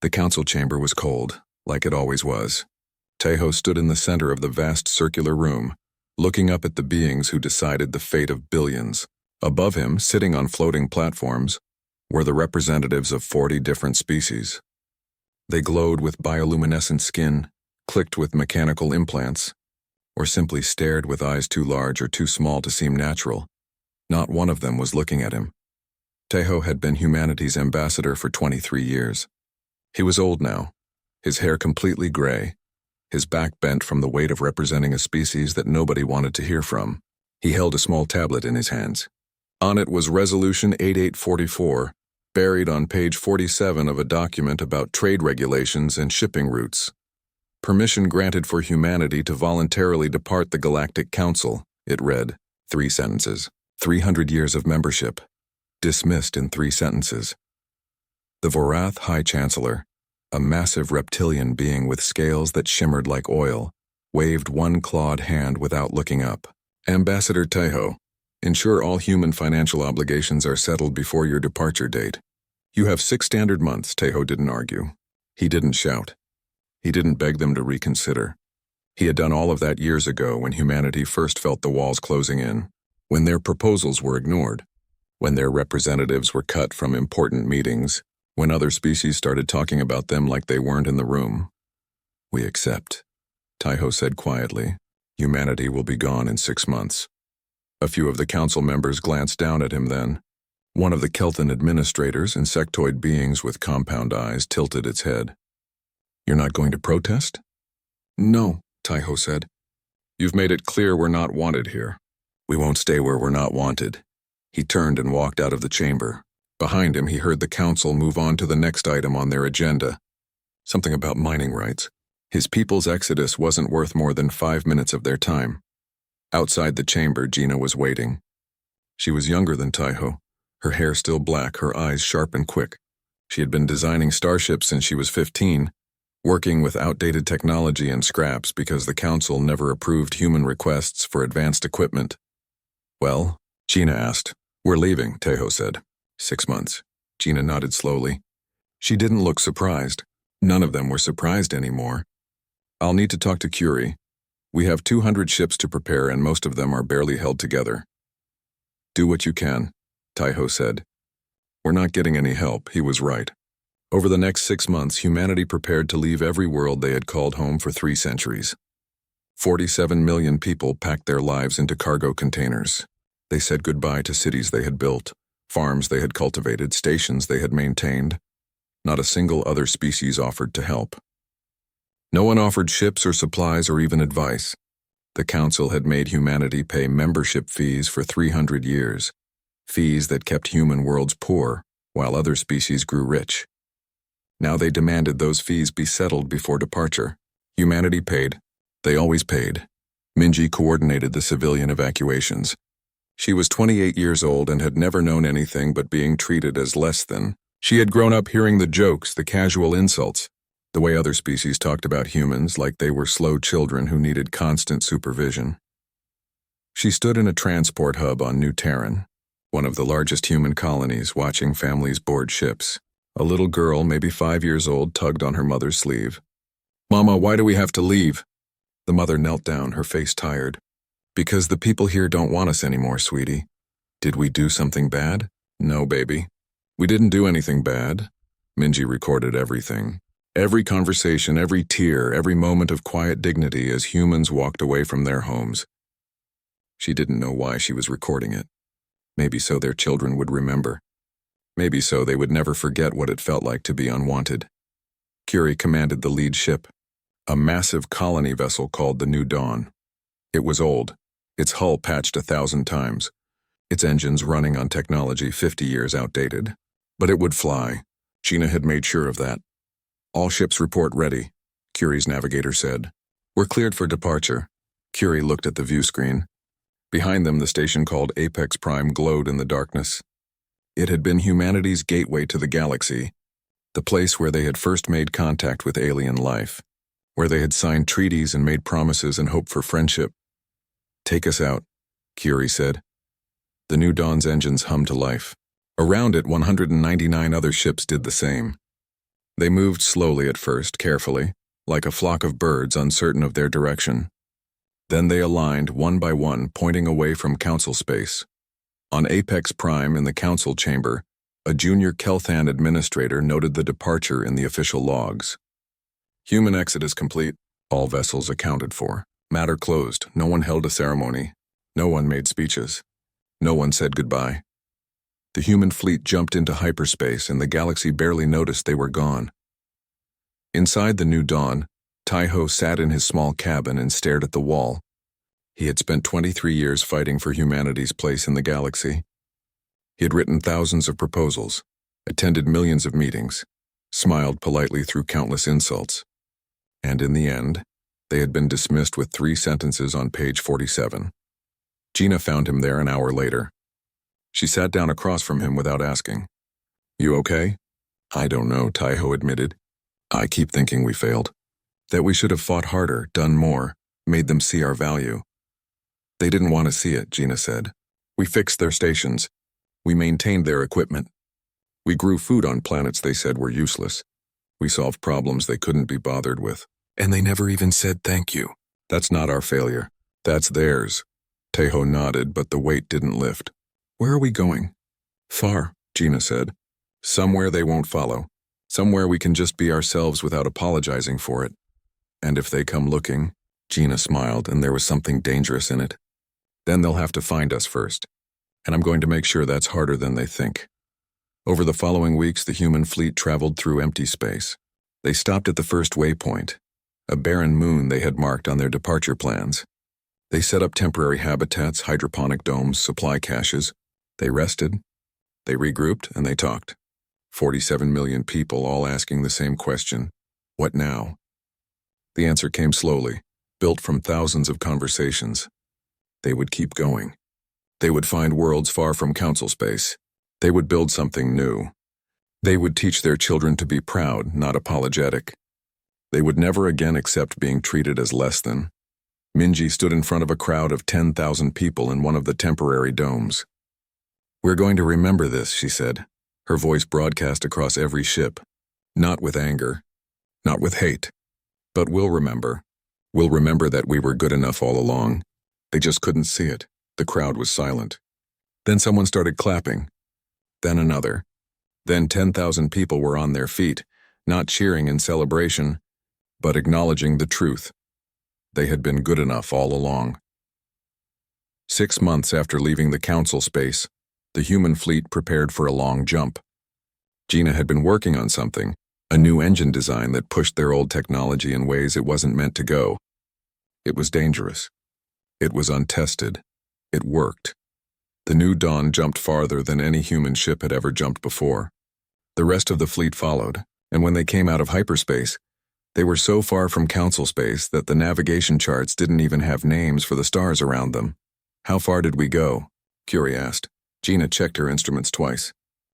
The council chamber was cold, like it always was. Tejo stood in the center of the vast circular room, looking up at the beings who decided the fate of billions. Above him, sitting on floating platforms, were the representatives of 40 different species. They glowed with bioluminescent skin, clicked with mechanical implants, or simply stared with eyes too large or too small to seem natural. Not one of them was looking at him. Tejo had been humanity's ambassador for 23 years. He was old now, his hair completely gray, his back bent from the weight of representing a species that nobody wanted to hear from. He held a small tablet in his hands. On it was Resolution 8844, buried on page 47 of a document about trade regulations and shipping routes. Permission granted for humanity to voluntarily depart the Galactic Council, it read. 3 sentences. 300 years of membership. Dismissed in 3 sentences. The Vorath High Chancellor, a massive reptilian being with scales that shimmered like oil, waved one clawed hand without looking up. Ambassador Tejo, ensure all human financial obligations are settled before your departure date. You have 6 standard months, Tejo didn't argue. He didn't shout. He didn't beg them to reconsider. He had done all of that years ago when humanity first felt the walls closing in, when their proposals were ignored, when their representatives were cut from important meetings, when other species started talking about them like they weren't in the room. We accept, Tejo said quietly. Humanity will be gone in 6 months. A few of the council members glanced down at him then. One of the Kelthan administrators, insectoid beings with compound eyes, tilted its head. You're not going to protest? No, Tejo said. You've made it clear we're not wanted here. We won't stay where we're not wanted. He turned and walked out of the chamber. Behind him, he heard the council move on to the next item on their agenda. Something about mining rights. His people's exodus wasn't worth more than 5 minutes of their time. Outside the chamber, Gina was waiting. She was younger than Tejo, her hair still black, her eyes sharp and quick. She had been designing starships since she was 15, working with outdated technology and scraps because the council never approved human requests for advanced equipment. Well, Gina asked. We're leaving, Tejo said. 6 months. Gina nodded slowly. She didn't look surprised. None of them were surprised anymore. I'll need to talk to Curie. We have 200 ships to prepare and most of them are barely held together. Do what you can, Tejo said. We're not getting any help, he was right. Over the next 6 months, humanity prepared to leave every world they had called home for 3 centuries. 47 million people packed their lives into cargo containers. They said goodbye to cities they had built, farms they had cultivated, stations they had maintained. Not a single other species offered to help. No one offered ships or supplies or even advice. The council had made humanity pay membership fees for 300 years, fees that kept human worlds poor while other species grew rich. Now they demanded those fees be settled before departure. Humanity paid. They always paid. Minji coordinated the civilian evacuations. She was 28 years old and had never known anything but being treated as less than. She had grown up hearing the jokes, the casual insults, the way other species talked about humans like they were slow children who needed constant supervision. She stood in a transport hub on New Terran, one of the largest human colonies, watching families board ships. A little girl, maybe 5 years old, tugged on her mother's sleeve. Mama, why do we have to leave? The mother knelt down, her face tired. Because the people here don't want us anymore, sweetie. Did we do something bad? No, baby. We didn't do anything bad. Minji recorded everything. Every conversation, every tear, every moment of quiet dignity as humans walked away from their homes. She didn't know why she was recording it. Maybe so their children would remember. Maybe so they would never forget what it felt like to be unwanted. Curie commanded the lead ship, a massive colony vessel called the New Dawn. It was old, its hull patched 1,000 times, its engines running on technology 50 years outdated. But it would fly. Gina had made sure of that. All ships report ready, Curie's navigator said. We're cleared for departure. Curie looked at the view screen. Behind them, the station called Apex Prime glowed in the darkness. It had been humanity's gateway to the galaxy, the place where they had first made contact with alien life, where they had signed treaties and made promises and hoped for friendship. Take us out, Curie said. The New Dawn's engines hummed to life. Around it, 199 other ships did the same. They moved slowly at first, carefully, like a flock of birds uncertain of their direction. Then they aligned one by one, pointing away from council space. On Apex Prime in the council chamber, a junior Kelthan administrator noted the departure in the official logs. Human exodus complete, all vessels accounted for. Matter closed, no one held a ceremony. No one made speeches. No one said goodbye. The human fleet jumped into hyperspace and the galaxy barely noticed they were gone. Inside the New Dawn, Taiho sat in his small cabin and stared at the wall. He had spent 23 years fighting for humanity's place in the galaxy. He had written thousands of proposals, attended millions of meetings, smiled politely through countless insults. And in the end, they had been dismissed with 3 sentences on page 47. Gina found him there an hour later. She sat down across from him without asking. "You okay?" "I don't know," Taiho admitted. "I keep thinking we failed. That we should have fought harder, done more, made them see our value." "They didn't want to see it," Gina said. "We fixed their stations. We maintained their equipment. We grew food on planets they said were useless. We solved problems they couldn't be bothered with. And they never even said thank you. That's not our failure. That's theirs." Taiho nodded, but the weight didn't lift. "Where are we going?" "Far," Gina said. "Somewhere they won't follow. Somewhere we can just be ourselves without apologizing for it. And if they come looking," Gina smiled, and there was something dangerous in it, "then they'll have to find us first. And I'm going to make sure that's harder than they think." Over the following weeks, the human fleet traveled through empty space. They stopped at the first waypoint, a barren moon they had marked on their departure plans. They set up temporary habitats, hydroponic domes, supply caches. They rested, they regrouped, and they talked. 47 million people all asking the same question: what now? The answer came slowly, built from thousands of conversations. They would keep going. They would find worlds far from council space. They would build something new. They would teach their children to be proud, not apologetic. They would never again accept being treated as less than. Minji stood in front of a crowd of 10,000 people in one of the temporary domes. "We're going to remember this," she said, her voice broadcast across every ship. "Not with anger, not with hate, but we'll remember. We'll remember that we were good enough all along. They just couldn't see it." The crowd was silent. Then someone started clapping. Then another. Then 10,000 people were on their feet, not cheering in celebration, but acknowledging the truth. They had been good enough all along. 6 months after leaving the council space, the human fleet prepared for a long jump. Gina had been working on something, a new engine design that pushed their old technology in ways it wasn't meant to go. It was dangerous. It was untested. It worked. The New Dawn jumped farther than any human ship had ever jumped before. The rest of the fleet followed, and when they came out of hyperspace, they were so far from council space that the navigation charts didn't even have names for the stars around them. "How far did we go?" Curie asked. Gina checked her instruments twice.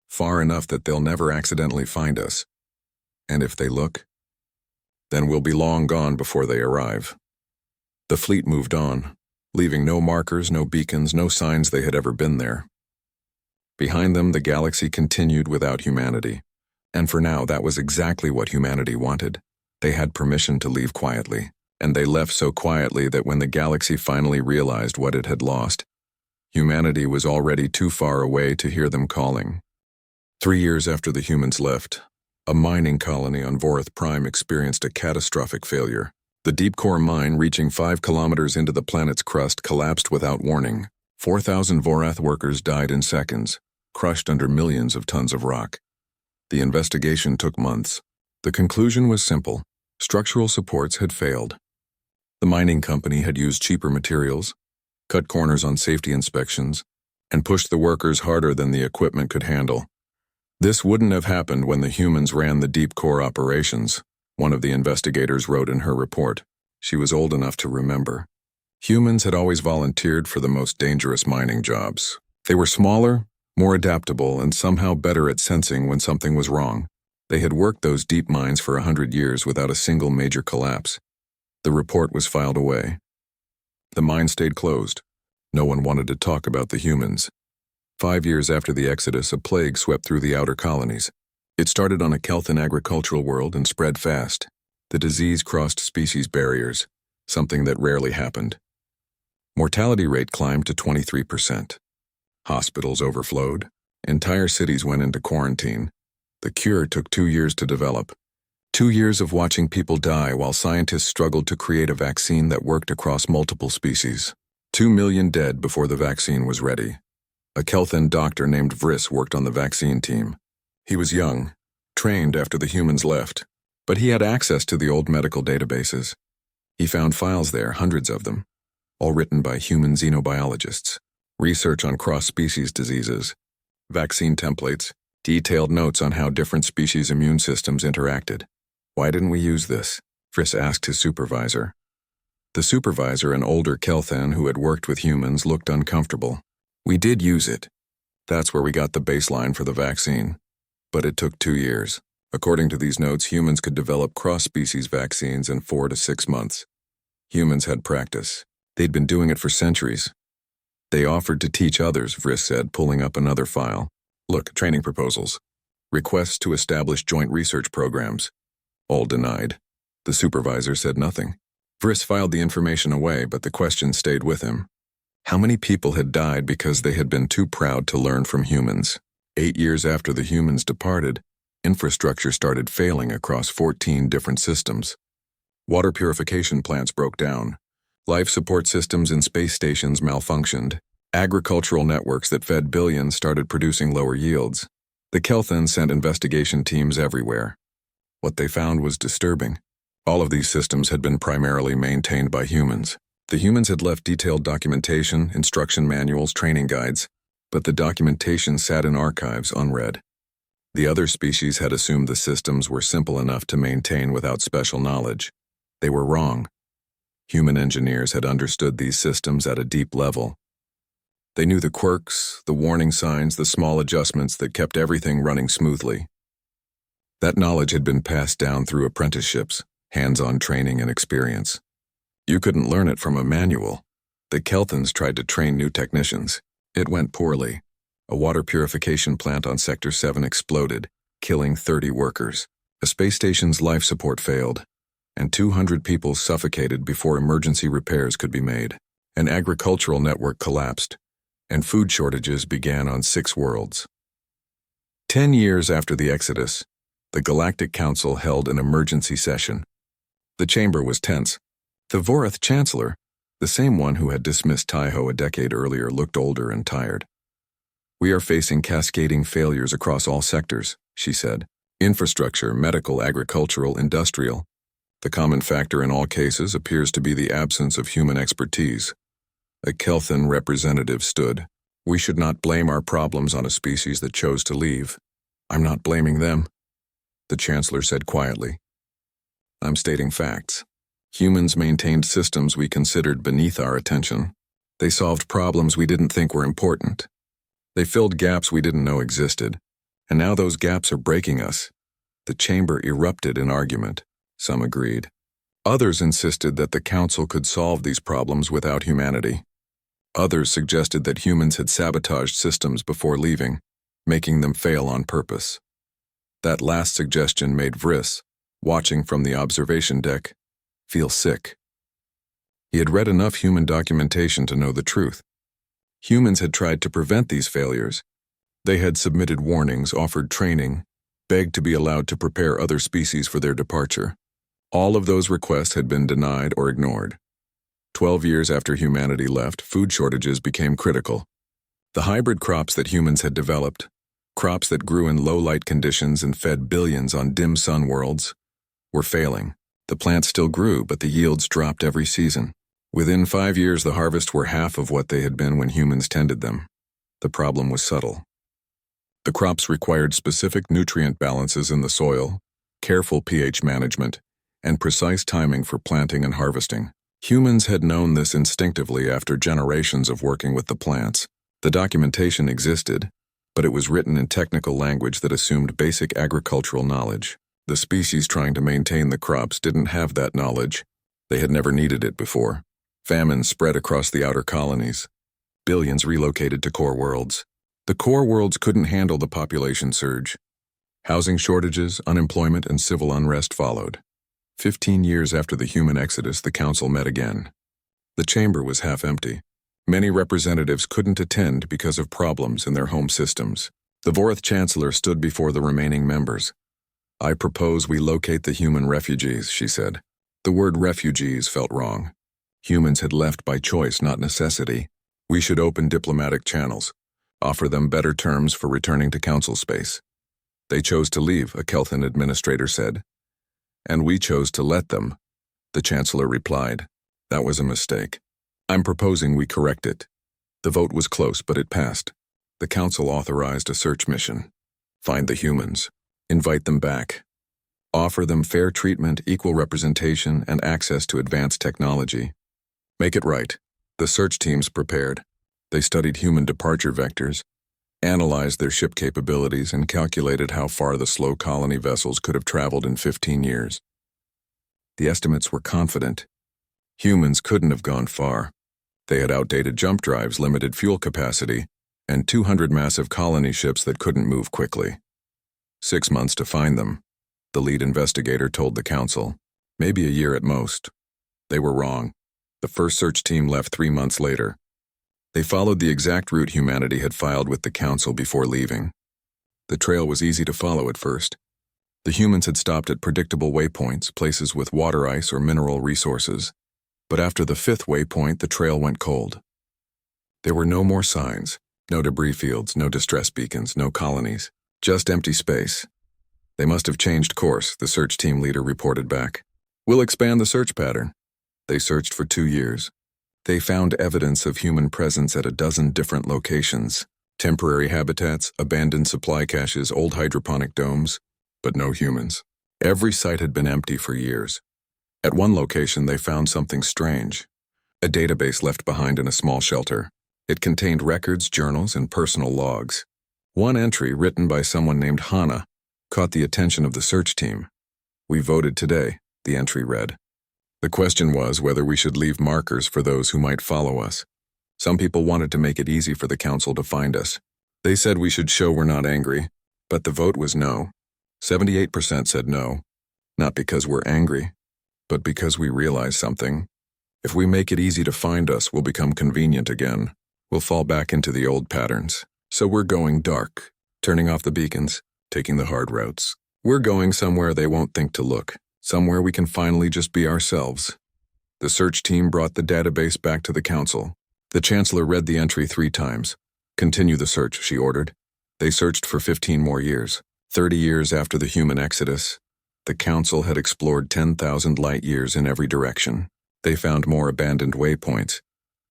"Far enough that they'll never accidentally find us. And if they look, then we'll be long gone before they arrive." The fleet moved on, leaving no markers, no beacons, no signs they had ever been there. Behind them, the galaxy continued without humanity. And for now, that was exactly what humanity wanted. They had permission to leave quietly, and they left so quietly that when the galaxy finally realized what it had lost, humanity was already too far away to hear them calling. 3 years after the humans left, a mining colony on Vorath Prime experienced a catastrophic failure. The deep core mine, reaching 5 kilometers into the planet's crust, collapsed without warning. 4,000 Vorath workers died in seconds, crushed under millions of tons of rock. The investigation took months. The conclusion was simple: structural supports had failed. The mining company had used cheaper materials, cut corners on safety inspections, and pushed the workers harder than the equipment could handle. This wouldn't have happened when the humans ran the deep core operations, one of the investigators wrote in her report. She was old enough to remember. Humans had always volunteered for the most dangerous mining jobs. They were smaller, more adaptable, and somehow better at sensing when something was wrong. They had worked those deep mines for 100 years without a single major collapse. The report was filed away. The mine stayed closed. No one wanted to talk about the humans. 5 years after the exodus, a plague swept through the outer colonies. It started on a Kelthan agricultural world and spread fast. The disease crossed species barriers, something that rarely happened. Mortality rate climbed to 23%. Hospitals overflowed. Entire cities went into quarantine. The cure took 2 years to develop. 2 years of watching people die while scientists struggled to create a vaccine that worked across multiple species. 2 million dead before the vaccine was ready. A Kelthan doctor named Vriss worked on the vaccine team. He was young, trained after the humans left, but he had access to the old medical databases. He found files there, hundreds of them, all written by human xenobiologists, research on cross-species diseases, vaccine templates, detailed notes on how different species' immune systems interacted. Why didn't we use this? Vriss asked his supervisor. The supervisor, an older Kelthan who had worked with humans, looked uncomfortable. We did use it. That's where we got the baseline for the vaccine. But it took 2 years. According to these notes, humans could develop cross-species vaccines in 4 to 6 months. Humans had practice. They'd been doing it for centuries. They offered to teach others, Vriss said, pulling up another file. Look, training proposals. Requests to establish joint research programs. All denied. The supervisor said nothing. Vriss filed the information away, but the question stayed with him. How many people had died because they had been too proud to learn from humans? 8 years after the humans departed, infrastructure started failing across 14 different systems. Water purification plants broke down. Life support systems in space stations malfunctioned. Agricultural networks that fed billions started producing lower yields. The Kelthans sent investigation teams everywhere. What they found was disturbing. All of these systems had been primarily maintained by humans. The humans had left detailed documentation, instruction manuals, training guides, but the documentation sat in archives unread. The other species had assumed the systems were simple enough to maintain without special knowledge. They were wrong. Human engineers had understood these systems at a deep level. They knew the quirks, the warning signs, the small adjustments that kept everything running smoothly. That knowledge had been passed down through apprenticeships, hands-on training and experience. You couldn't learn it from a manual. The Kelthans tried to train new technicians. It went poorly. A water purification plant on Sector 7 exploded, killing 30 workers. A space station's life support failed, and 200 people suffocated before emergency repairs could be made. An agricultural network collapsed, and food shortages began on 6 worlds. 10 years after the Exodus, the Galactic Council held an emergency session. The chamber was tense. The Vorath Chancellor, the same one who had dismissed Taiho a decade earlier, looked older and tired. We are facing cascading failures across all sectors, she said. Infrastructure, medical, agricultural, industrial. The common factor in all cases appears to be the absence of human expertise. A Kelthan representative stood. We should not blame our problems on a species that chose to leave. I'm not blaming them, the Chancellor said quietly. I'm stating facts. Humans maintained systems we considered beneath our attention. They solved problems we didn't think were important. They filled gaps we didn't know existed. And now those gaps are breaking us. The chamber erupted in argument. Some agreed. Others insisted that the Council could solve these problems without humanity. Others suggested that humans had sabotaged systems before leaving, making them fail on purpose. That last suggestion made Vriss, watching from the observation deck, feel sick. He had read enough human documentation to know the truth. Humans had tried to prevent these failures. They had submitted warnings, offered training, begged to be allowed to prepare other species for their departure. All of those requests had been denied or ignored. 12 years after humanity left, food shortages became critical. The hybrid crops that humans had developed, crops that grew in low-light conditions and fed billions on dim sun worlds, were failing. The plants still grew, but the yields dropped every season. Within 5 years, the harvests were half of what they had been when humans tended them. The problem was subtle. The crops required specific nutrient balances in the soil, careful pH management, and precise timing for planting and harvesting. Humans had known this instinctively after generations of working with the plants. The documentation existed, but it was written in technical language that assumed basic agricultural knowledge. The species trying to maintain the crops didn't have that knowledge. They had never needed it before. Famine spread across the outer colonies. Billions relocated to core worlds. The core worlds couldn't handle the population surge. Housing shortages, unemployment, and civil unrest followed. 15 years after the human exodus, the council met again. The chamber was half empty. Many representatives couldn't attend because of problems in their home systems. The Vorith Chancellor stood before the remaining members. "I propose we locate the human refugees," she said. The word refugees felt wrong. Humans had left by choice, not necessity. We should open diplomatic channels, offer them better terms for returning to council space. They chose to leave, a Kelthan administrator said. "And we chose to let them," the Chancellor replied. "That was a mistake. I'm proposing we correct it." The vote was close, but it passed. The council authorized a search mission. Find the humans. Invite them back. Offer them fair treatment, equal representation, and access to advanced technology. Make it right. The search teams prepared. They studied human departure vectors, analyzed their ship capabilities, and calculated how far the slow colony vessels could have traveled in 15 years. The estimates were confident. Humans couldn't have gone far. They had outdated jump drives, limited fuel capacity, and 200 massive colony ships that couldn't move quickly. 6 months to find them, the lead investigator told the council. Maybe a year at most. They were wrong. The first search team left 3 months later. They followed the exact route humanity had filed with the council before leaving. The trail was easy to follow at first. The humans had stopped at predictable waypoints, places with water ice or mineral resources. But after the 5th waypoint, the trail went cold. There were no more signs. No debris fields, no distress beacons, no colonies, just empty space. They must have changed course, the search team leader reported back. "We'll expand the search pattern." They searched for 2 years. They found evidence of human presence at a dozen different locations. Temporary habitats, abandoned supply caches, old hydroponic domes, but no humans. Every site had been empty for years. At one location, they found something strange. A database left behind in a small shelter. It contained records, journals, and personal logs. One entry, written by someone named Hana, caught the attention of the search team. "We voted today," the entry read. "The question was whether we should leave markers for those who might follow us. Some people wanted to make it easy for the council to find us. They said we should show we're not angry, but the vote was no. 78% said no, not because we're angry, but because we realize something. If we make it easy to find us, we'll become convenient again. We'll fall back into the old patterns. So we're going dark, turning off the beacons, taking the hard routes. We're going somewhere they won't think to look, somewhere we can finally just be ourselves." The search team brought the database back to the council. The Chancellor read the entry 3 times. "Continue the search," she ordered. They searched for 15 more years. 30 years after the human exodus, the council had explored 10,000 light years in every direction. They found more abandoned waypoints,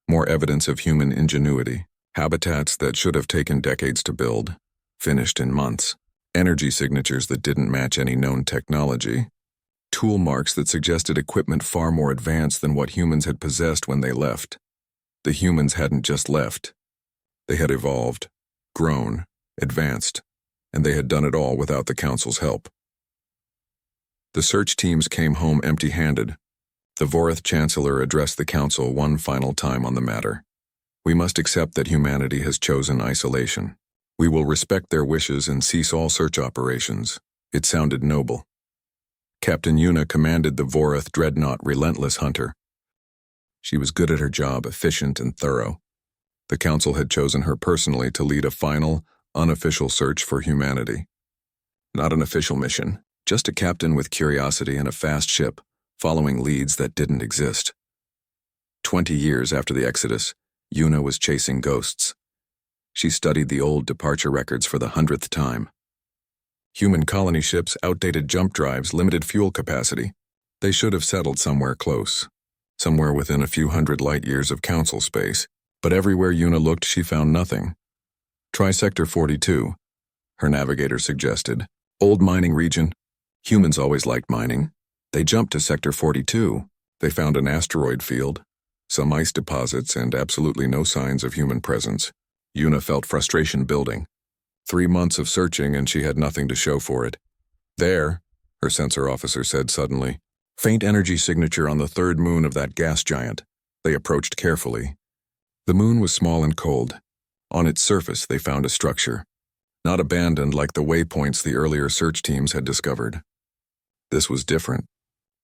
more evidence of human ingenuity, habitats that should have taken decades to build, finished in months, energy signatures that didn't match any known technology, tool marks that suggested equipment far more advanced than what humans had possessed when they left. The humans hadn't just left. They had evolved, grown, advanced, and they had done it all without the council's help. The search teams came home empty-handed. The Vorith Chancellor addressed the council one final time on the matter. "We must accept that humanity has chosen isolation. We will respect their wishes and cease all search operations." It sounded noble. Captain Yuna commanded the Vorith dreadnought Relentless Hunter. She was good at her job, efficient and thorough. The council had chosen her personally to lead a final, unofficial search for humanity. Not an official mission, just a captain with curiosity and a fast ship, following leads that didn't exist. 20 years after the Exodus, Yuna was chasing ghosts. She studied the old departure records for the 100th time. Human colony ships, outdated jump drives, limited fuel capacity. They should have settled somewhere close, somewhere within a few hundred light years of council space, but everywhere Yuna looked, she found nothing. "Try Sector 42, her navigator suggested. "Old mining region. Humans always liked mining. They jumped to Sector 42. They found an asteroid field, some ice deposits, and absolutely no signs of human presence." Yuna felt frustration building. 3 months of searching and she had nothing to show for it. "There," her sensor officer said suddenly. "Faint energy signature on the 3rd moon of that gas giant." They approached carefully. The moon was small and cold. On its surface they found a structure. not abandoned like the waypoints the earlier search teams had discovered. This was different.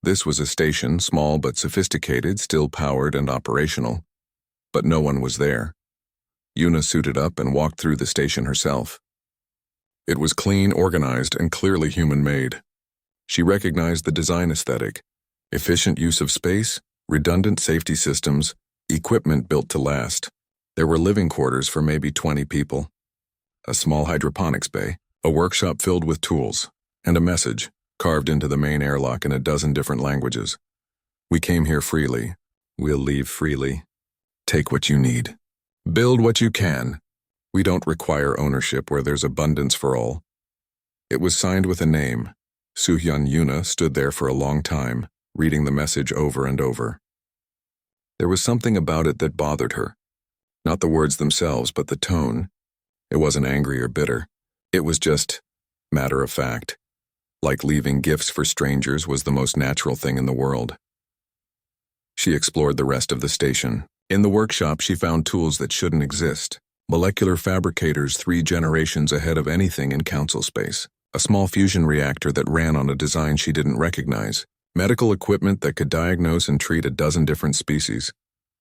This was a station, small but sophisticated, still powered and operational. But no one was there. Yuna suited up and walked through the station herself. It was clean, organized, and clearly human-made. She recognized the design aesthetic: efficient use of space, redundant safety systems, equipment built to last. There were living quarters for maybe 20 people, a small hydroponics bay, a workshop filled with tools, and a message carved into the main airlock in a dozen different languages. We came here freely. We'll leave freely. Take what you need. Build what you can. We don't require ownership where there's abundance for all. It was signed with a name. Soo-hyun Yuna stood there for a long time, reading the message over and over. There was something about it that bothered her. Not the words themselves, but the tone. It wasn't angry or bitter. It was just matter of fact. Like leaving gifts for strangers was the most natural thing in the world. She explored the rest of the station. In the workshop, she found tools that shouldn't exist. Molecular fabricators 3 generations ahead of anything in council space. A small fusion reactor that ran on a design she didn't recognize. Medical equipment that could diagnose and treat a dozen different species.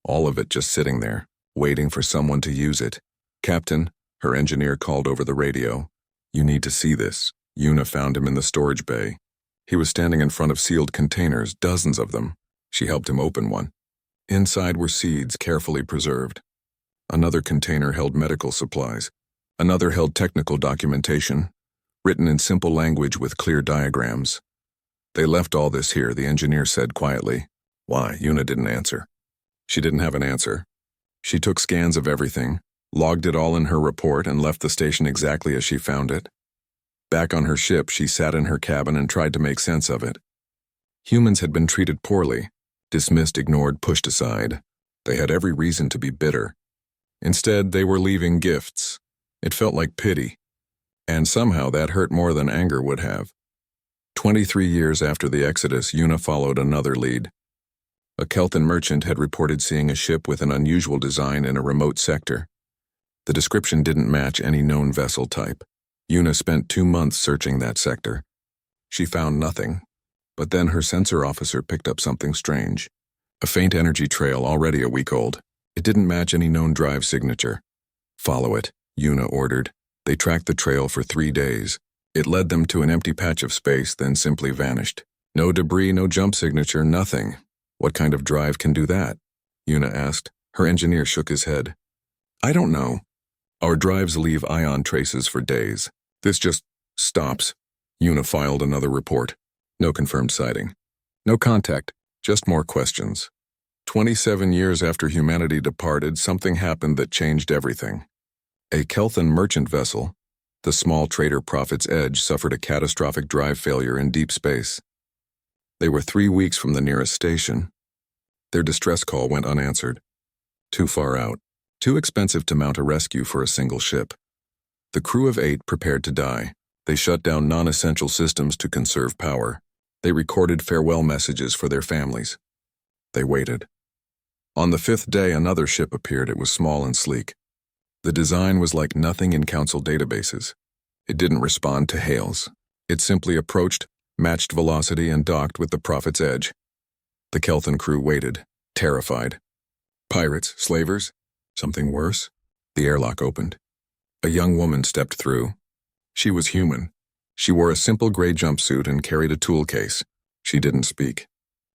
All of it just sitting there, waiting for someone to use it. Captain, her engineer called over the radio. You need to see this. Yuna found him in the storage bay. He was standing in front of sealed containers, dozens of them. She helped him open one. Inside were seeds carefully preserved. Another container held medical supplies. Another held technical documentation, written in simple language with clear diagrams. They left all this here, the engineer said quietly. Why? Yuna didn't answer. She didn't have an answer. She took scans of everything, logged it all in her report, and left the station exactly as she found it. Back on her ship, she sat in her cabin and tried to make sense of it. Humans had been treated poorly, dismissed, ignored, pushed aside. They had every reason to be bitter. Instead, they were leaving gifts. It felt like pity. And somehow that hurt more than anger would have. 23 years after the Exodus, Yuna followed another lead. A Kelton merchant had reported seeing a ship with an unusual design in a remote sector. The description didn't match any known vessel type. Yuna spent 2 months searching that sector. She found nothing, but then her sensor officer picked up something strange. A faint energy trail already a week old. It didn't match any known drive signature. Follow it, Yuna ordered. They tracked the trail for 3 days. It led them to an empty patch of space, then simply vanished. No debris, no jump signature, nothing. What kind of drive can do that? Yuna asked. Her engineer shook his head. I don't know. Our drives leave ion traces for days. This just stops. Yuna filed another report. No confirmed sighting. No contact, just more questions. 27 years after humanity departed, something happened that changed everything. A Kelthon merchant vessel, the small trader Prophet's Edge, suffered a catastrophic drive failure in deep space. They were 3 weeks from the nearest station. Their distress call went unanswered. Too far out, too expensive to mount a rescue for a single ship. The crew of 8 prepared to die. They shut down non-essential systems to conserve power. They recorded farewell messages for their families. They waited. On the 5th day, another ship appeared. It was small and sleek. The design was like nothing in council databases. It didn't respond to hails. It simply approached, matched velocity, and docked with the Prophet's Edge. The Kelthon crew waited, terrified. Pirates, slavers, something worse? The airlock opened. A young woman stepped through. She was human. She wore a simple gray jumpsuit and carried a tool case. She didn't speak.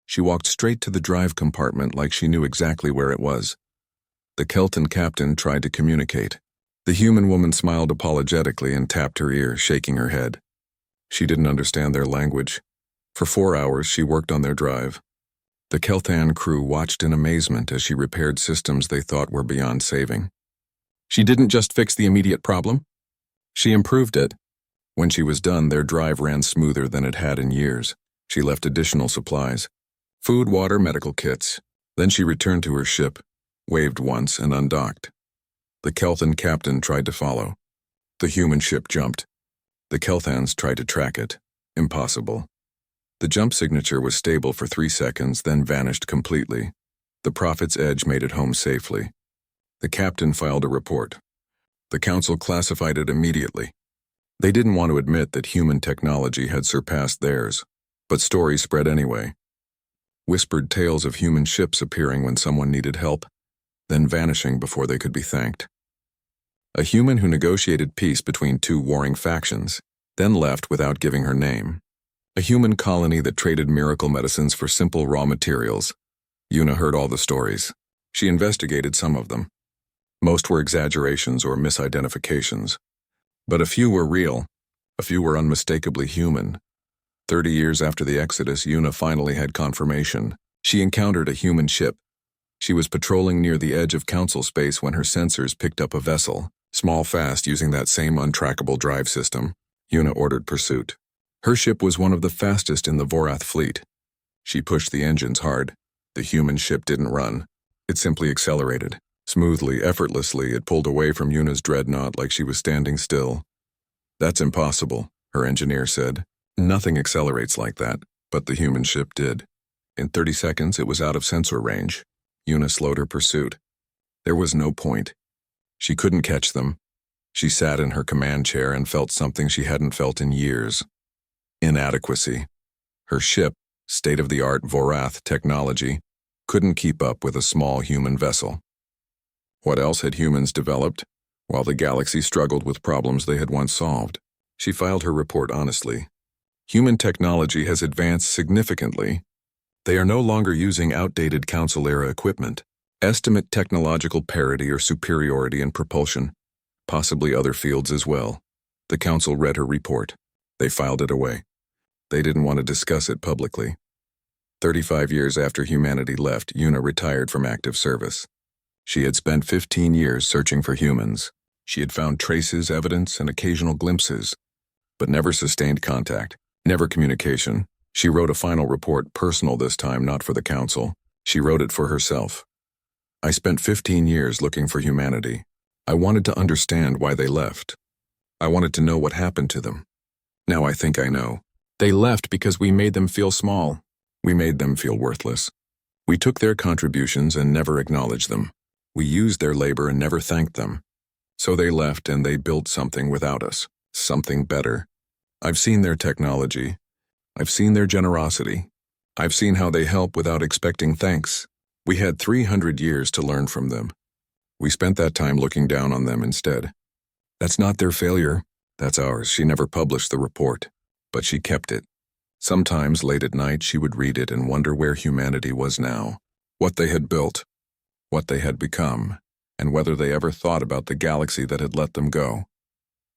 She walked straight to the drive compartment like she knew exactly where it was. The Kelton captain tried to communicate. The human woman smiled apologetically and tapped her ear, shaking her head. She didn't understand their language. For 4 hours, she worked on their drive. The Keltan crew watched in amazement as she repaired systems they thought were beyond saving. She didn't just fix the immediate problem. She improved it. When she was done, their drive ran smoother than it had in years. She left additional supplies. Food, water, medical kits. Then she returned to her ship, waved once, and undocked. The Kelthon captain tried to follow. The human ship jumped. The Kelthans tried to track it. Impossible. The jump signature was stable for 3 seconds, then vanished completely. The Prophet's Edge made it home safely. The captain filed a report. The council classified it immediately. They didn't want to admit that human technology had surpassed theirs, but stories spread anyway. Whispered tales of human ships appearing when someone needed help, then vanishing before they could be thanked. A human who negotiated peace between two warring factions, then left without giving her name. A human colony that traded miracle medicines for simple raw materials. Yuna heard all the stories. She investigated some of them. Most were exaggerations or misidentifications. But a few were real. A few were unmistakably human. 30 years after the Exodus, Yuna finally had confirmation. She encountered a human ship. She was patrolling near the edge of Council space when her sensors picked up a vessel, small fast using that same untrackable drive system. Yuna ordered pursuit. Her ship was one of the fastest in the Vorath fleet. She pushed the engines hard. The human ship didn't run. It simply accelerated. Smoothly, effortlessly, it pulled away from Yuna's dreadnought like she was standing still. "That's impossible," her engineer said. "Nothing accelerates like that," but the human ship did. In 30 seconds, it was out of sensor range. Yuna slowed her pursuit. There was no point. She couldn't catch them. She sat in her command chair and felt something she hadn't felt in years. Inadequacy. Her ship, state-of-the-art Vorath technology, couldn't keep up with a small human vessel. What else had humans developed, while the galaxy struggled with problems they had once solved? She filed her report honestly. Human technology has advanced significantly. They are no longer using outdated Council-era equipment. Estimate technological parity or superiority in propulsion, possibly other fields as well. The Council read her report. They filed it away. They didn't want to discuss it publicly. 35 years after humanity left, Yuna retired from active service. She had spent 15 years searching for humans. She had found traces, evidence, and occasional glimpses, but never sustained contact, never communication. She wrote a final report, personal this time, not for the Council. She wrote it for herself. "I spent 15 years looking for humanity. I wanted to understand why they left. I wanted to know what happened to them. Now I think I know. They left because we made them feel small. We made them feel worthless. We took their contributions and never acknowledged them. We used their labor and never thanked them. So they left and they built something without us, something better. I've seen their technology. I've seen their generosity. I've seen how they help without expecting thanks. We had 300 years to learn from them. We spent that time looking down on them instead. That's not their failure. That's ours." She never published the report, but she kept it. Sometimes late at night she would read it and wonder where humanity was now, what they had built, what they had become, and whether they ever thought about the galaxy that had let them go.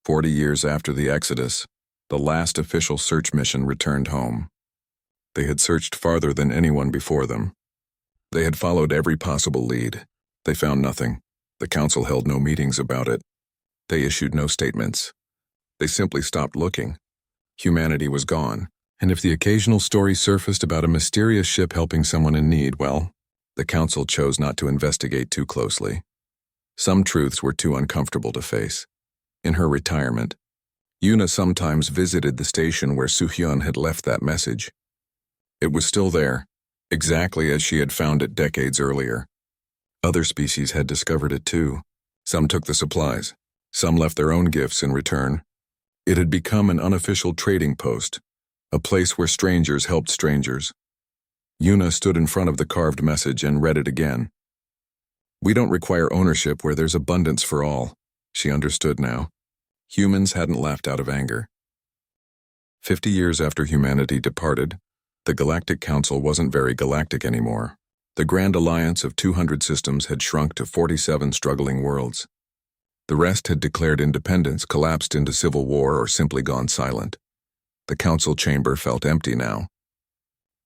40 years after the Exodus, the last official search mission returned home. They had searched farther than anyone before them. They had followed every possible lead. They found nothing. The Council held no meetings about it. They issued no statements. They simply stopped looking. Humanity was gone, and if the occasional story surfaced about a mysterious ship helping someone in need, well, the Council chose not to investigate too closely. Some truths were too uncomfortable to face. In her retirement, Yuna sometimes visited the station where Suhyun had left that message. It was still there, exactly as she had found it decades earlier. Other species had discovered it too. Some took the supplies. Some left their own gifts in return. It had become an unofficial trading post, a place where strangers helped strangers. Yuna stood in front of the carved message and read it again. "We don't require ownership where there's abundance for all." She understood now. Humans hadn't laughed out of anger. 50 years after humanity departed, the Galactic Council wasn't very galactic anymore. The Grand Alliance of 200 systems had shrunk to 47 struggling worlds. The rest had declared independence, collapsed into civil war, or simply gone silent. The Council chamber felt empty now.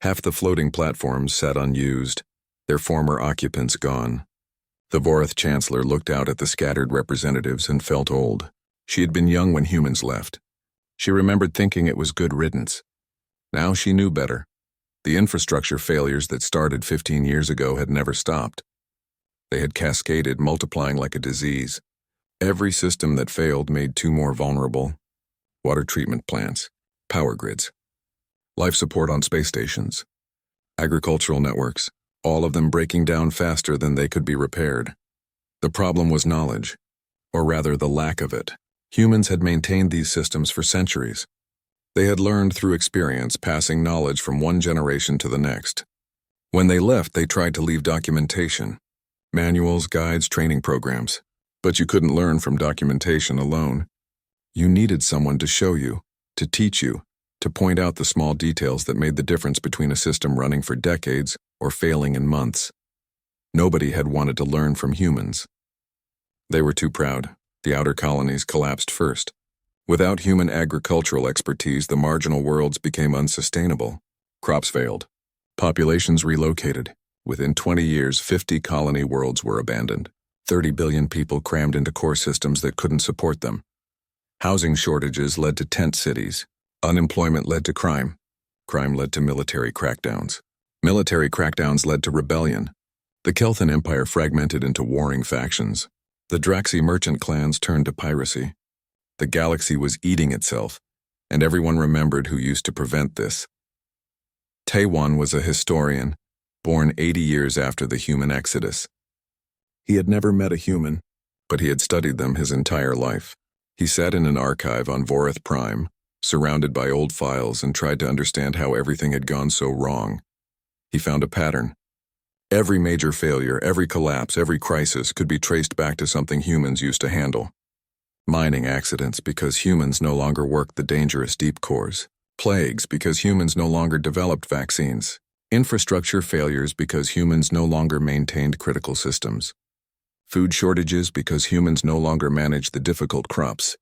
Half the floating platforms sat unused, their former occupants gone. The Vorath Chancellor looked out at the scattered representatives and felt old. She had been young when humans left. She remembered thinking it was good riddance. Now she knew better. The infrastructure failures that started 15 years ago had never stopped. They had cascaded, multiplying like a disease. Every system that failed made two more vulnerable. Water treatment plants, power grids, life support on space stations, agricultural networks, all of them breaking down faster than they could be repaired. The problem was knowledge, or rather the lack of it. Humans had maintained these systems for centuries. They had learned through experience, passing knowledge from one generation to the next. When they left, they tried to leave documentation, manuals, guides, training programs. But you couldn't learn from documentation alone. You needed someone to show you, to teach you, to point out the small details that made the difference between a system running for decades or failing in months. Nobody had wanted to learn from humans. They were too proud. The outer colonies collapsed first. Without human agricultural expertise, the marginal worlds became unsustainable. Crops failed. Populations relocated. Within 20 years, 50 colony worlds were abandoned. 30 billion people crammed into core systems that couldn't support them. Housing shortages led to tent cities. Unemployment led to crime. Crime led to military crackdowns. Military crackdowns led to rebellion. The Kelthan Empire fragmented into warring factions. The Draxi merchant clans turned to piracy. The galaxy was eating itself, and everyone remembered who used to prevent this. Taewon was a historian, born 80 years after the human exodus. He had never met a human, but he had studied them his entire life. He sat in an archive on Vorath Prime, surrounded by old files, and tried to understand how everything had gone so wrong. He found a pattern. Every major failure, every collapse, every crisis could be traced back to something humans used to handle. Mining accidents because humans no longer worked the dangerous deep cores. Plagues because humans no longer developed vaccines. Infrastructure failures because humans no longer maintained critical systems. Food shortages because humans no longer managed the difficult crops.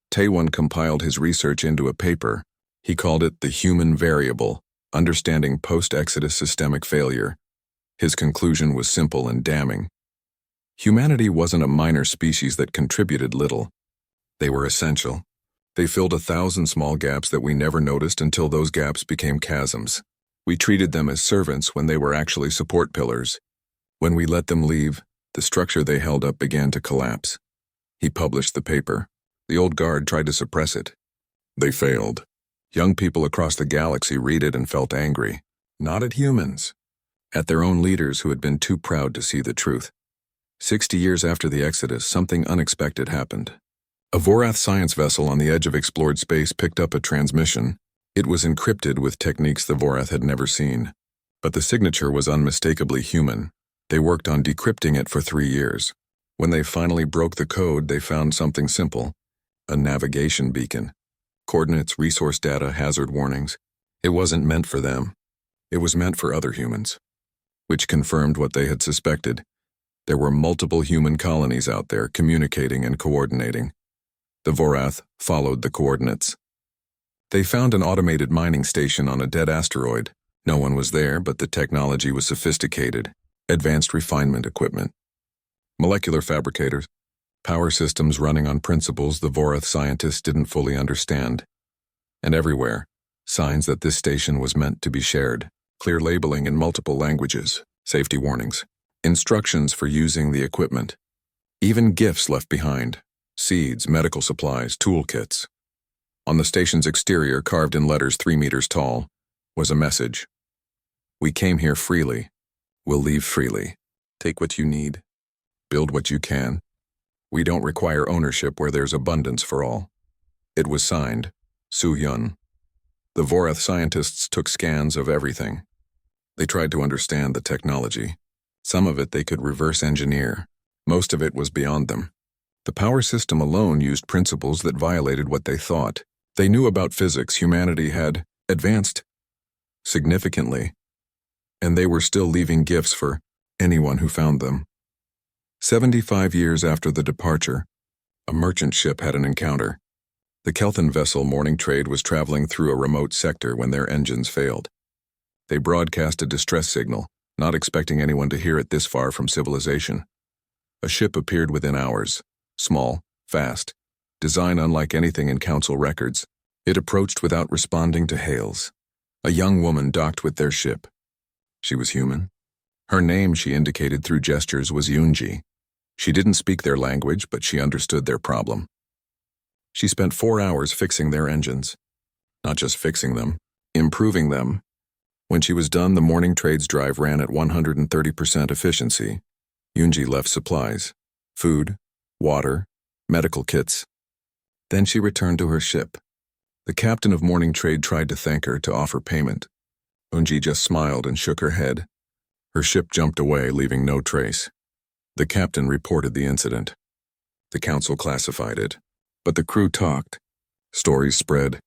Taewon compiled his research into a paper. He called it The Human Variable, Understanding Post-Exodus Systemic Failure. His conclusion was simple and damning. Humanity wasn't a minor species that contributed little. They were essential. They filled 1,000 small gaps that we never noticed until those gaps became chasms. We treated them as servants when they were actually support pillars. When we let them leave, the structure they held up began to collapse. He published the paper. The old guard tried to suppress it. They failed. Young people across the galaxy read it and felt angry. Not at humans. At their own leaders who had been too proud to see the truth. 60 years after the Exodus, something unexpected happened. A Vorath science vessel on the edge of explored space picked up a transmission. It was encrypted with techniques the Vorath had never seen. But the signature was unmistakably human. They worked on decrypting it for 3 years. When they finally broke the code, they found something simple. A navigation beacon. Coordinates, resource data, hazard warnings. It wasn't meant for them. It was meant for other humans. Which confirmed what they had suspected. There were multiple human colonies out there communicating and coordinating. The Vorath followed the coordinates. They found an automated mining station on a dead asteroid. No one was there, but the technology was sophisticated. Advanced refinement equipment. Molecular fabricators. Power systems running on principles the Vorath scientists didn't fully understand. And everywhere, signs that this station was meant to be shared. Clear labeling in multiple languages. Safety warnings. Instructions for using the equipment. Even gifts left behind. Seeds, medical supplies, toolkits. On the station's exterior, carved in letters 3 meters tall, was a message. We came here freely. We'll leave freely. Take what you need. Build what you can. We don't require ownership where there's abundance for all. It was signed, Su Yun. The Vorath scientists took scans of everything. They tried to understand the technology. Some of it they could reverse engineer. Most of it was beyond them. The power system alone used principles that violated what they thought. They knew about physics. Humanity had advanced significantly, and they were still leaving gifts for anyone who found them. 75 years after the departure, a merchant ship had an encounter. The Kelthan vessel Morning Trade was traveling through a remote sector when their engines failed. They broadcast a distress signal, not expecting anyone to hear it this far from civilization. A ship appeared within hours. Small, fast, design unlike anything in Council records. It approached without responding to hails. A young woman docked with their ship. She was human. Her name, she indicated through gestures, was Yunji. She didn't speak their language, but she understood their problem. She spent 4 hours fixing their engines. Not just fixing them, improving them. When she was done, the Morning Trade's drive ran at 130% efficiency. Yunji left supplies, food, water, medical kits. Then she returned to her ship. The captain of morning trade tried to thank her, to offer payment. Unji just smiled and shook her head. Her ship jumped away, leaving no trace. The captain reported the incident. The council classified it, but the crew talked. Stories spread.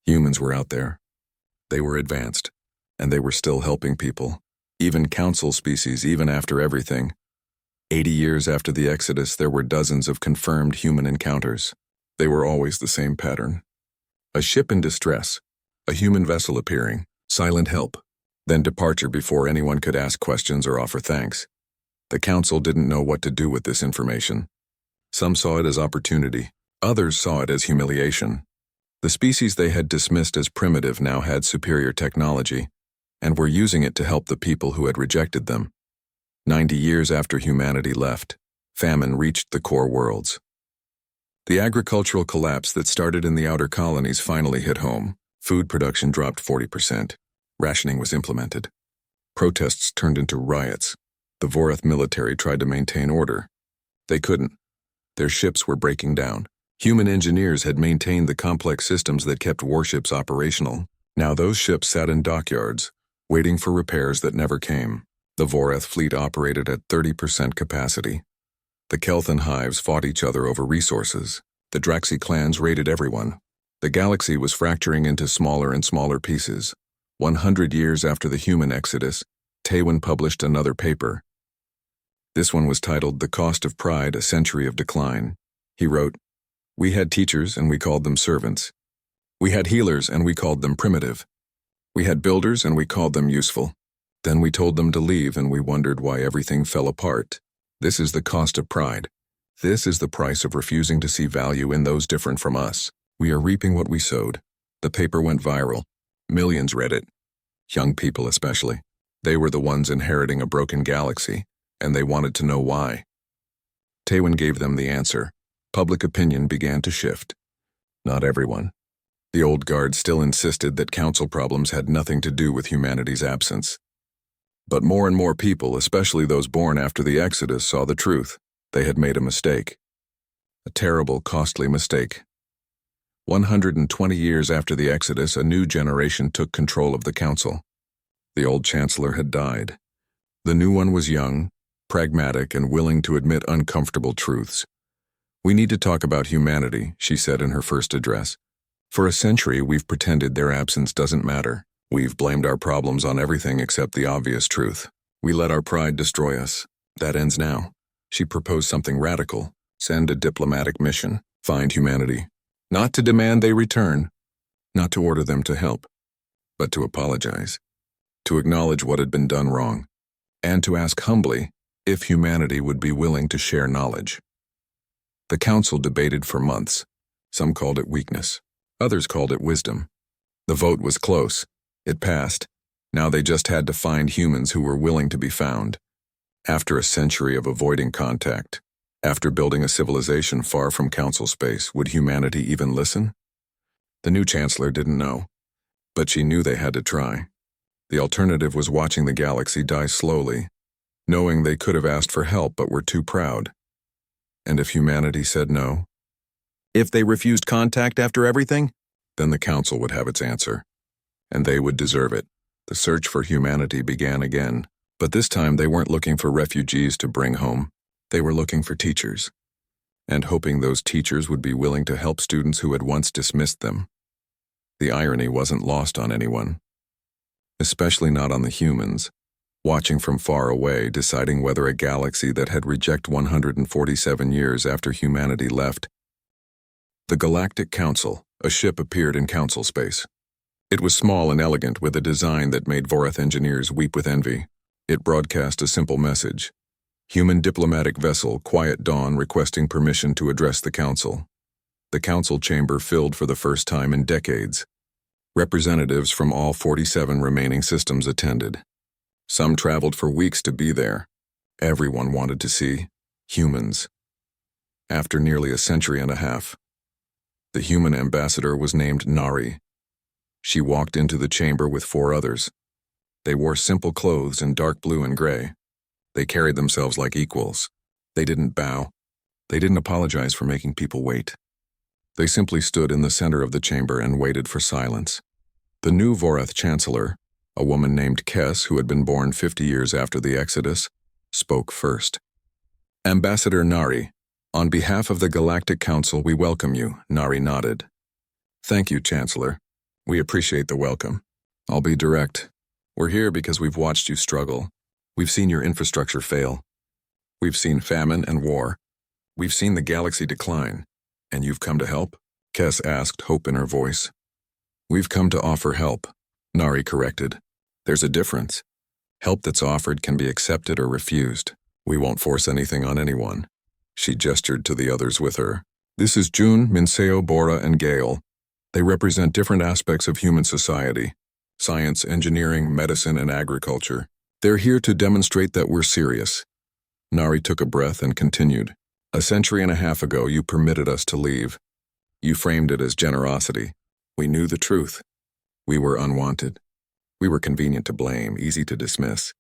Humans were out there. They were advanced, and they were still helping people, even council species, even after everything. 80 years after the Exodus, there were dozens of confirmed human encounters. They were always the same pattern. A ship in distress, a human vessel appearing, silent help, then departure before anyone could ask questions or offer thanks. The council didn't know what to do with this information. Some saw it as opportunity, others saw it as humiliation. The species they had dismissed as primitive now had superior technology, and were using it to help the people who had rejected them. 90 years after humanity left, famine reached the core worlds. The agricultural collapse that started in the outer colonies finally hit home. Food production dropped 40%. Rationing was implemented. Protests turned into riots. The Vorath military tried to maintain order. They couldn't. Their ships were breaking down. Human engineers had maintained the complex systems that kept warships operational. Now those ships sat in dockyards, waiting for repairs that never came. The Vorath fleet operated at 30% capacity. The Kelthan hives fought each other over resources. The Draxi clans raided everyone. The galaxy was fracturing into smaller and smaller pieces. 100 years after the human exodus, Tewin published another paper. This one was titled The Cost of Pride, A Century of Decline. He wrote, "We had teachers and we called them servants. We had healers and we called them primitive. We had builders and we called them useful. Then we told them to leave and we wondered why everything fell apart. This is the cost of pride. This is the price of refusing to see value in those different from us. We are reaping what we sowed." The paper went viral. Millions read it. Young people especially. They were the ones inheriting a broken galaxy, and they wanted to know why. Tewin gave them the answer. Public opinion began to shift. Not everyone. The old guard still insisted that council problems had nothing to do with humanity's absence. But more and more people, especially those born after the Exodus, saw the truth. They had made a mistake. A terrible, costly mistake. 120 years after the Exodus, a new generation took control of the council. The old chancellor had died. The new one was young, pragmatic, and willing to admit uncomfortable truths. "We need to talk about humanity," she said in her first address. "For a century, we've pretended their absence doesn't matter. We've blamed our problems on everything except the obvious truth. We let our pride destroy us. That ends now." She proposed something radical. Send a diplomatic mission. Find humanity. Not to demand they return. Not to order them to help. But to apologize. To acknowledge what had been done wrong. And to ask humbly if humanity would be willing to share knowledge. The council debated for months. Some called it weakness. Others called it wisdom. The vote was close. It passed. Now they just had to find humans who were willing to be found. After a century of avoiding contact, after building a civilization far from council space, would humanity even listen? The new chancellor didn't know, but she knew they had to try. The alternative was watching the galaxy die slowly, knowing they could have asked for help but were too proud. And if humanity said no? If they refused contact after everything? Then the council would have its answer. And they would deserve it. The search for humanity began again. But this time they weren't looking for refugees to bring home. They were looking for teachers. And hoping those teachers would be willing to help students who had once dismissed them. The irony wasn't lost on anyone. Especially not on the humans, watching from far away, deciding whether a galaxy that had rejected 147 years after humanity left. The Galactic Council, a ship appeared in council space. It was small and elegant, with a design that made Vorath engineers weep with envy. It broadcast a simple message. Human diplomatic vessel, Quiet Dawn, requesting permission to address the council. The council chamber filled for the first time in decades. Representatives from all 47 remaining systems attended. Some traveled for weeks to be there. Everyone wanted to see humans. After nearly a century and a half, the human ambassador was named Nari. She walked into the chamber with 4 others. They wore simple clothes in dark blue and gray. They carried themselves like equals. They didn't bow. They didn't apologize for making people wait. They simply stood in the center of the chamber and waited for silence. The new Vorath Chancellor, a woman named Kes who had been born 50 years after the Exodus, spoke first. Ambassador Nari, on behalf of the Galactic Council, we welcome you, Nari nodded. Thank you, Chancellor. We appreciate the welcome. I'll be direct. We're here because we've watched you struggle. We've seen your infrastructure fail. We've seen famine and war. We've seen the galaxy decline. And you've come to help? Kes asked, hope in her voice. We've come to offer help, Nari corrected. There's a difference. Help that's offered can be accepted or refused. We won't force anything on anyone. She gestured to the others with her. This is June, Minseo, Bora, and Gale. They represent different aspects of human society. Science, engineering, medicine, and agriculture. They're here to demonstrate that we're serious. Nari took a breath and continued. A century and a half ago, you permitted us to leave. You framed it as generosity. We knew the truth. We were unwanted. We were convenient to blame, easy to dismiss.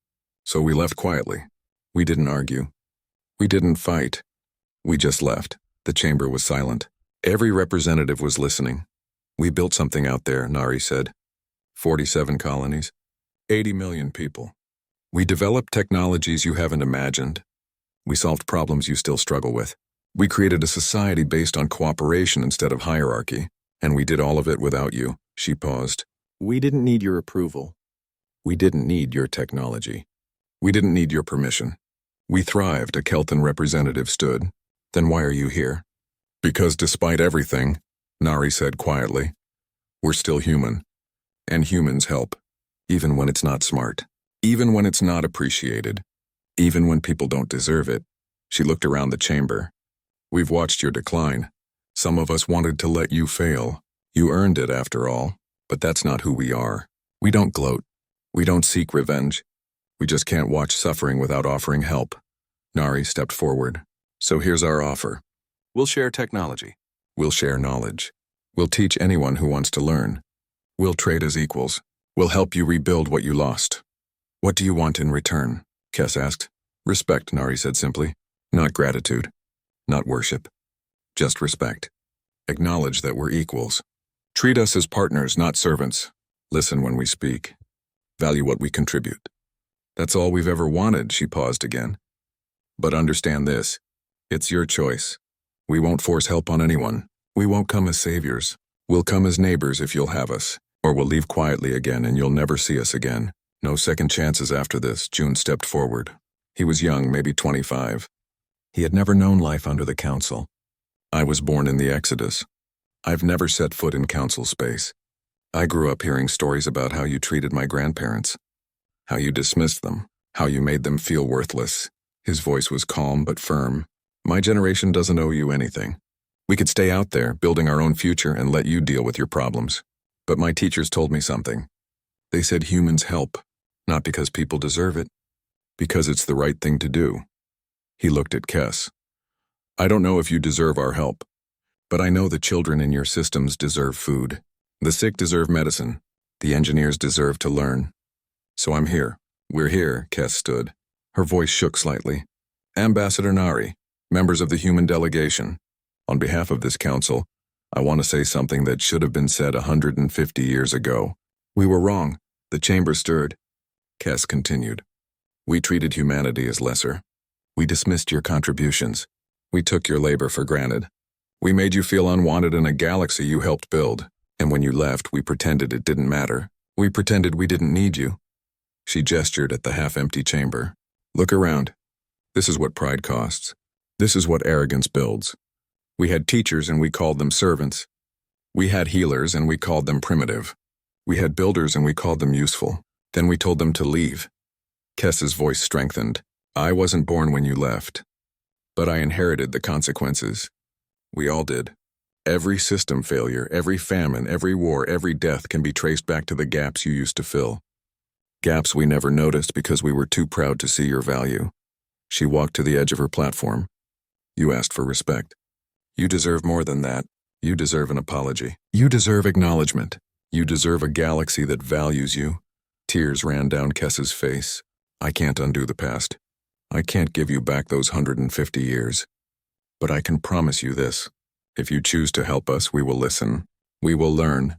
So we left quietly. We didn't argue. We didn't fight. We just left. The chamber was silent. Every representative was listening. We built something out there, Nari said. 47 colonies. 80 million people. We developed technologies you haven't imagined. We solved problems you still struggle with. We created a society based on cooperation instead of hierarchy, and we did all of it without you. She paused. We didn't need your approval. We didn't need your technology. We didn't need your permission. We thrived, a Kelton representative stood. Then why are you here? Because despite everything, Nari said quietly, we're still human. And humans help, even when it's not smart, even when it's not appreciated. Even when people don't deserve it. She looked around the chamber. We've watched your decline. Some of us wanted to let you fail. You earned it after all, but that's not who we are. We don't gloat. We don't seek revenge. We just can't watch suffering without offering help. Nari stepped forward. So here's our offer. We'll share technology. We'll share knowledge. We'll teach anyone who wants to learn. We'll trade as equals. We'll help you rebuild what you lost. What do you want in return? Kes asked. Respect, Nari said simply. Not gratitude. Not worship. Just respect. Acknowledge that we're equals. Treat us as partners, not servants. Listen when we speak. Value what we contribute. That's all we've ever wanted, she paused again. But understand this. It's your choice. We won't force help on anyone. We won't come as saviors. We'll come as neighbors if you'll have us. Or we'll leave quietly again and you'll never see us again. No second chances after this. June stepped forward. He was young, maybe 25. He had never known life under the Council. I was born in the Exodus. I've never set foot in Council space. I grew up hearing stories about how you treated my grandparents, how you dismissed them, how you made them feel worthless. His voice was calm but firm. My generation doesn't owe you anything. We could stay out there, building our own future, and let you deal with your problems. But my teachers told me something. They said humans help. Not because people deserve it, because it's the right thing to do. He looked at Kes. I don't know if you deserve our help, but I know the children in your systems deserve food. The sick deserve medicine. The engineers deserve to learn. So I'm here. We're here, Kes stood. Her voice shook slightly. Ambassador Nari, members of the human delegation, on behalf of this council, I want to say something that should have been said 150 years ago. We were wrong. The chamber stirred. Kes continued. We treated humanity as lesser. We dismissed your contributions. We took your labor for granted. We made you feel unwanted in a galaxy you helped build. And when you left, we pretended it didn't matter. We pretended we didn't need you. She gestured at the half-empty chamber. Look around. This is what pride costs. This is what arrogance builds. We had teachers and we called them servants. We had healers and we called them primitive. We had builders and we called them useful. Then we told them to leave. Kes's voice strengthened. I wasn't born when you left, but I inherited the consequences. We all did. Every system failure, every famine, every war, every death can be traced back to the gaps you used to fill. Gaps we never noticed because we were too proud to see your value. She walked to the edge of her platform. You asked for respect. You deserve more than that. You deserve an apology. You deserve acknowledgement. You deserve a galaxy that values you. Tears ran down Kes's face. I can't undo the past. I can't give you back those 150 years. But I can promise you this. If you choose to help us, we will listen. We will learn.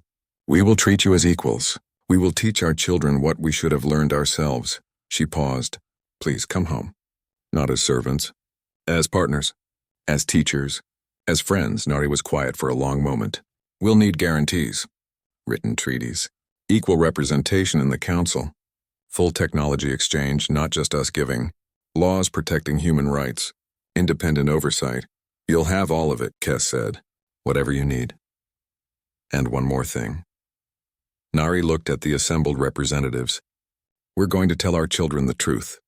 We will treat you as equals. We will teach our children what we should have learned ourselves. She paused. Please come home. Not as servants. As partners. As teachers. As friends. Nari was quiet for a long moment. We'll need guarantees. Written treaties. Equal representation in the council. Full technology exchange, not just us giving. Laws protecting human rights. Independent oversight. You'll have all of it, Kes said. Whatever you need. And one more thing. Nari looked at the assembled representatives. We're going to tell our children the truth.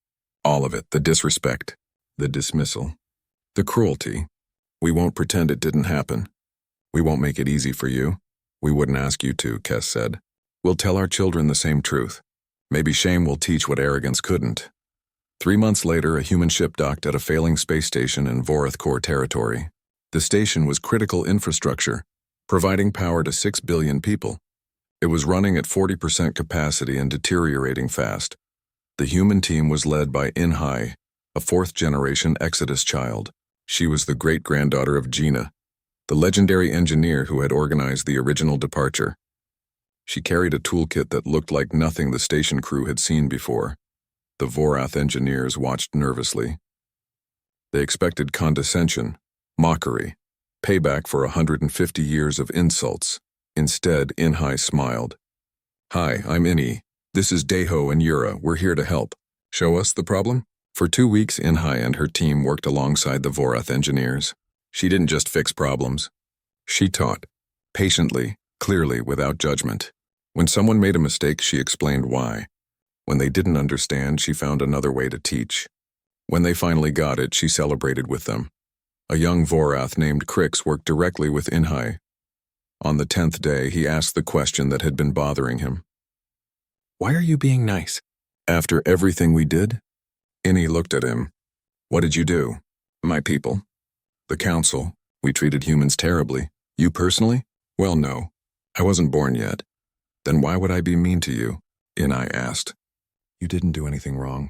All of it, the disrespect, the dismissal, the cruelty. We won't pretend it didn't happen. We won't make it easy for you. We wouldn't ask you to, Kes said. We'll tell our children the same truth. Maybe shame will teach what arrogance couldn't. 3 months later, a human ship docked at a failing space station in Vorath Core territory. The station was critical infrastructure, providing power to 6 billion people. It was running at 40% capacity and deteriorating fast. The human team was led by Inhai, a fourth-generation Exodus child. She was the great-granddaughter of Gina, the legendary engineer who had organized the original departure. She carried a toolkit that looked like nothing the station crew had seen before. The Vorath engineers watched nervously. They expected condescension, mockery, payback for 150 years of insults. Instead, Inhai smiled. Hi, I'm Inni. This is Deho and Yura. We're here to help. Show us the problem? For 2 weeks, Inhai and her team worked alongside the Vorath engineers. She didn't just fix problems. She taught. Patiently, clearly, without judgment. When someone made a mistake, she explained why. When they didn't understand, she found another way to teach. When they finally got it, she celebrated with them. A young Vorath named Crix worked directly with Inhai. On the 10th day, he asked the question that had been bothering him. Why are you being nice? After everything we did? Inni looked at him. What did you do? My people. The council. We treated humans terribly. You personally? Well, no. I wasn't born yet. Then why would I be mean to you? Inni asked. You didn't do anything wrong.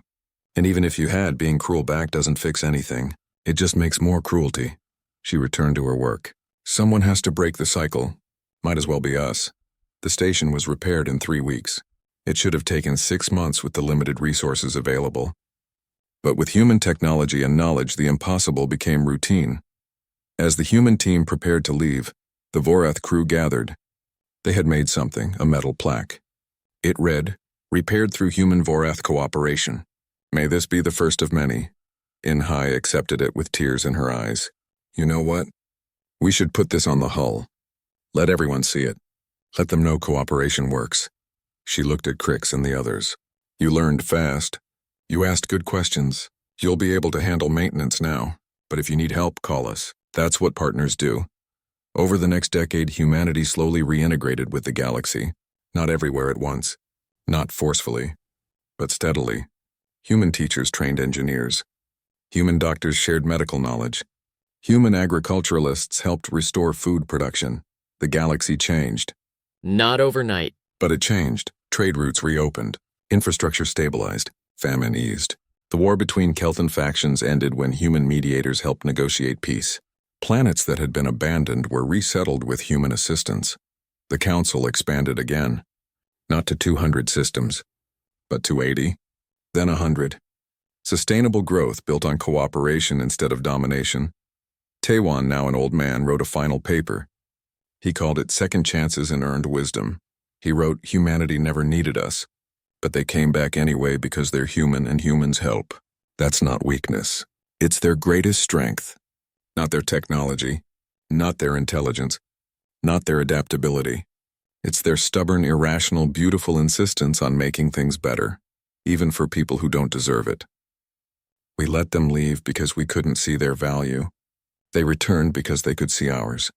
And even if you had, being cruel back doesn't fix anything. It just makes more cruelty. She returned to her work. Someone has to break the cycle. Might as well be us. The station was repaired in 3 weeks. It should have taken 6 months with the limited resources available. But with human technology and knowledge, the impossible became routine. As the human team prepared to leave, the Vorath crew gathered. They had made something, a metal plaque. It read, Repaired through human Vorath cooperation. May this be the first of many. Inhai accepted it with tears in her eyes. You know what? We should put this on the hull. Let everyone see it. Let them know cooperation works. She looked at Crix and the others. You learned fast. You asked good questions. You'll be able to handle maintenance now. But if you need help, call us. That's what partners do. Over the next decade, humanity slowly reintegrated with the galaxy. Not everywhere at once. Not forcefully. But steadily. Human teachers trained engineers. Human doctors shared medical knowledge. Human agriculturalists helped restore food production. The galaxy changed. Not overnight. But it changed. Trade routes reopened. Infrastructure stabilized. Famine eased. The war between Kelthan factions ended when human mediators helped negotiate peace. Planets that had been abandoned were resettled with human assistance. The Council expanded again. Not to 200 systems, but to 80, then 100. Sustainable growth built on cooperation instead of domination. Taiwan, now an old man, wrote a final paper. He called it Second Chances and Earned Wisdom. He wrote, Humanity never needed us, but they came back anyway because they're human and humans help. That's not weakness. It's their greatest strength. Not their technology, not their intelligence, not their adaptability. It's their stubborn, irrational, beautiful insistence on making things better, even for people who don't deserve it. We let them leave because we couldn't see their value. They returned because they could see ours.